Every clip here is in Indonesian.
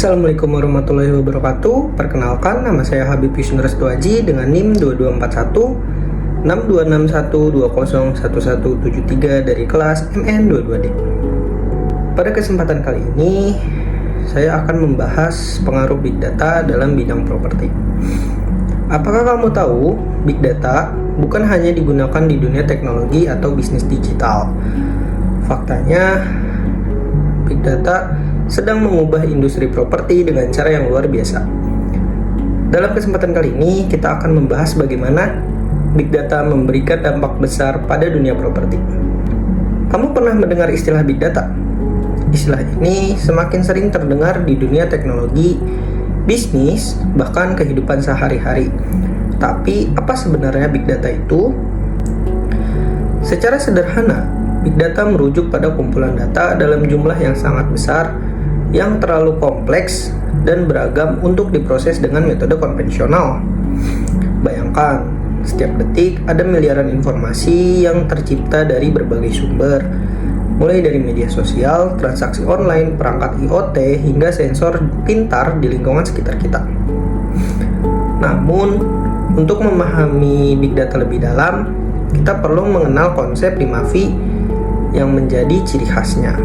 Assalamualaikum warahmatullahi wabarakatuh. Perkenalkan, nama saya Habib Yusn Restuaji dengan NIM 2241 6261201173 dari kelas MN22D. Pada kesempatan kali ini, saya akan membahas pengaruh Big Data dalam bidang properti. Apakah kamu tahu, Big Data bukan hanya digunakan di dunia teknologi atau bisnis digital. Faktanya, Big Data sedang mengubah industri properti dengan cara yang luar biasa. Dalam kesempatan kali ini, kita akan membahas bagaimana Big Data memberikan dampak besar pada dunia properti. Kamu pernah mendengar istilah Big Data? Istilah ini semakin sering terdengar di dunia teknologi, bisnis, bahkan kehidupan sehari-hari. Tapi, apa sebenarnya Big Data itu? Secara sederhana, Big Data merujuk pada kumpulan data dalam jumlah yang sangat besar, yang terlalu kompleks dan beragam untuk diproses dengan metode konvensional. Bayangkan, setiap detik ada miliaran informasi yang tercipta dari berbagai sumber, mulai dari media sosial, transaksi online, perangkat IoT, hingga sensor pintar di lingkungan sekitar kita. Namun, untuk memahami Big Data lebih dalam, kita perlu mengenal konsep 5V yang menjadi ciri khasnya.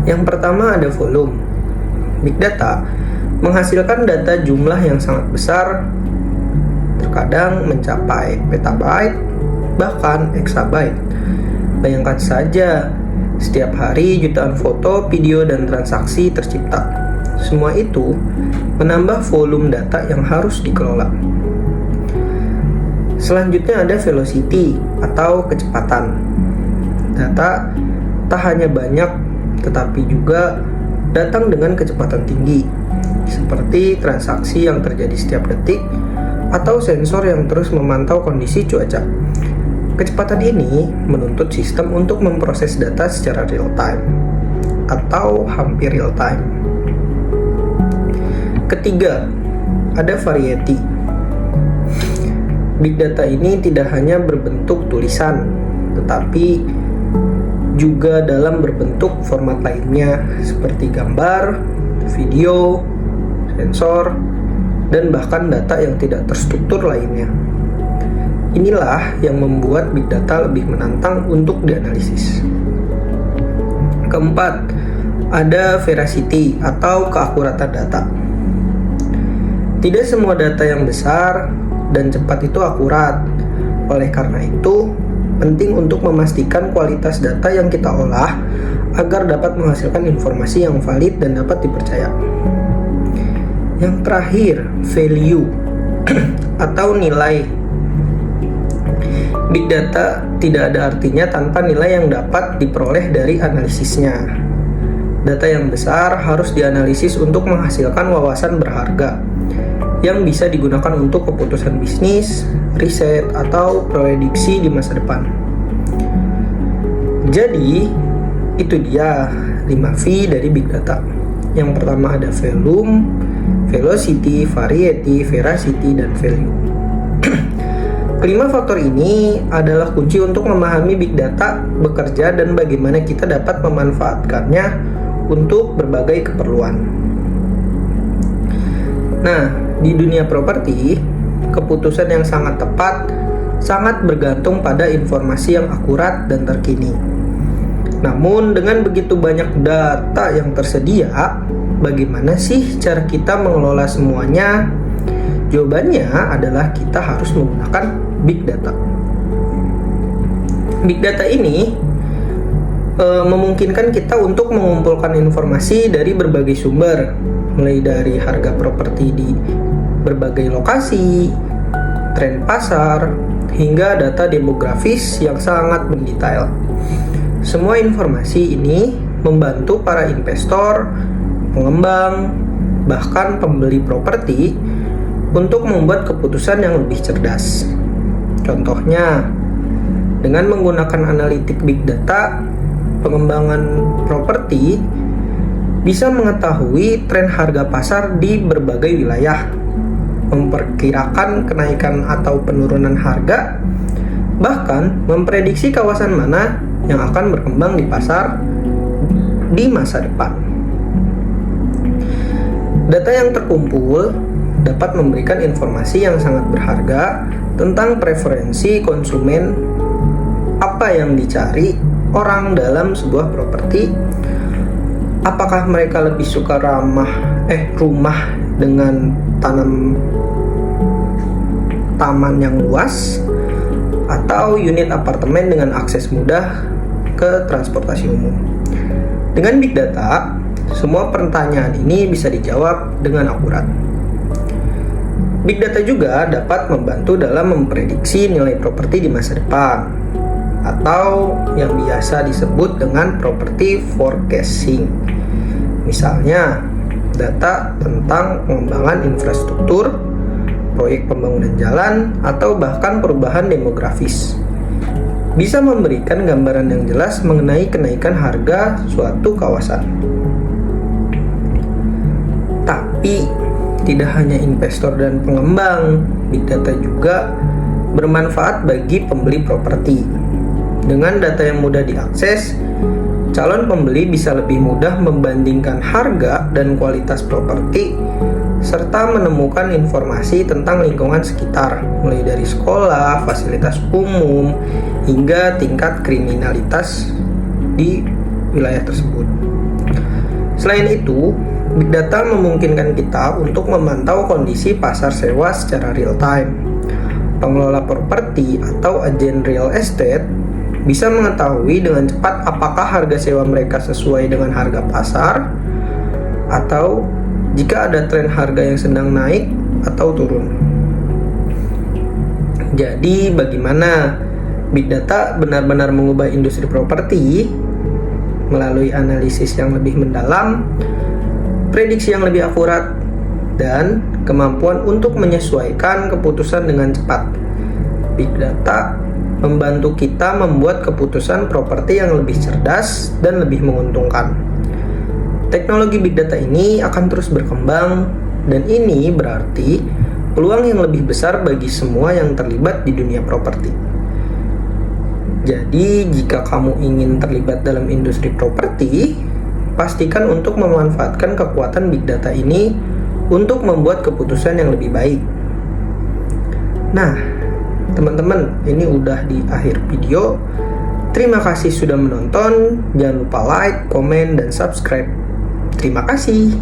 Yang pertama ada volume. Big Data menghasilkan data jumlah yang sangat besar, terkadang mencapai petabyte, bahkan exabyte. Bayangkan saja, setiap hari jutaan foto, video, dan transaksi tercipta. Semua itu menambah volume data yang harus dikelola. Selanjutnya ada velocity atau kecepatan. Data tak hanya banyak tetapi juga datang dengan kecepatan tinggi, seperti transaksi yang terjadi setiap detik atau sensor yang terus memantau kondisi cuaca. Kecepatan ini menuntut sistem untuk memproses data secara real time atau hampir real time. Ketiga, ada variety. Big Data ini tidak hanya berbentuk tulisan, tetapi juga dalam berbentuk format lainnya seperti gambar, video, sensor, dan bahkan data yang tidak terstruktur lainnya. Inilah yang membuat Big Data lebih menantang untuk dianalisis. Keempat, ada veracity atau keakuratan data. Tidak semua data yang besar dan cepat itu akurat. Oleh karena itu, penting untuk memastikan kualitas data yang kita olah agar dapat menghasilkan informasi yang valid dan dapat dipercaya. Yang terakhir, value atau nilai. Big Data tidak ada artinya tanpa nilai yang dapat diperoleh dari analisisnya. Data yang besar harus dianalisis untuk menghasilkan wawasan berharga yang bisa digunakan untuk keputusan bisnis, riset, atau prediksi di masa depan. Jadi, itu dia 5V dari Big Data. Yang pertama ada volume, velocity, variety, veracity, dan value. Kelima faktor ini adalah kunci untuk memahami Big Data bekerja dan bagaimana kita dapat memanfaatkannya untuk berbagai keperluan. Nah, di dunia properti, keputusan yang sangat tepat sangat bergantung pada informasi yang akurat dan terkini. Namun, dengan begitu banyak data yang tersedia, bagaimana sih cara kita mengelola semuanya? Jawabannya adalah kita harus menggunakan Big Data. Big Data ini memungkinkan kita untuk mengumpulkan informasi dari berbagai sumber, mulai dari harga properti di berbagai lokasi, tren pasar, hingga data demografis yang sangat mendetail. Semua informasi ini membantu para investor, pengembang, bahkan pembeli properti untuk membuat keputusan yang lebih cerdas. Contohnya, dengan menggunakan analitik Big Data, pengembangan properti bisa mengetahui tren harga pasar di berbagai wilayah, memperkirakan kenaikan atau penurunan harga, bahkan memprediksi kawasan mana yang akan berkembang di pasar di masa depan. Data yang terkumpul dapat memberikan informasi yang sangat berharga tentang preferensi konsumen, apa yang dicari orang dalam sebuah properti, apakah mereka lebih suka rumah dengan taman yang luas atau unit apartemen dengan akses mudah ke transportasi umum. Dengan big data, semua pertanyaan ini bisa dijawab dengan akurat. Big data juga dapat membantu dalam memprediksi nilai properti di masa depan, atau yang biasa disebut dengan property forecasting. Misalnya, data tentang pengembangan infrastruktur, proyek pembangunan jalan, atau bahkan perubahan demografis bisa memberikan gambaran yang jelas mengenai kenaikan harga suatu kawasan. Tapi tidak hanya investor dan pengembang, big data juga bermanfaat bagi pembeli properti. Dengan data yang mudah diakses, calon pembeli bisa lebih mudah membandingkan harga dan kualitas properti serta menemukan informasi tentang lingkungan sekitar, mulai dari sekolah, fasilitas umum, hingga tingkat kriminalitas di wilayah tersebut. Selain itu, big data memungkinkan kita untuk memantau kondisi pasar sewa secara real time. Pengelola properti atau agen real estate bisa mengetahui dengan cepat apakah harga sewa mereka sesuai dengan harga pasar, atau jika ada tren harga yang sedang naik atau turun. Jadi, bagaimana big data benar-benar mengubah industri properti melalui analisis yang lebih mendalam, prediksi yang lebih akurat, dan kemampuan untuk menyesuaikan keputusan dengan cepat. Big data membantu kita membuat keputusan properti yang lebih cerdas dan lebih menguntungkan. Teknologi big data ini akan terus berkembang, dan ini berarti peluang yang lebih besar bagi semua yang terlibat di dunia properti. Jadi, jika kamu ingin terlibat dalam industri properti, pastikan untuk memanfaatkan kekuatan big data ini untuk membuat keputusan yang lebih baik. Nah, teman-teman, ini udah di akhir video. Terima kasih sudah menonton. Jangan lupa like, komen, dan subscribe. Terima kasih.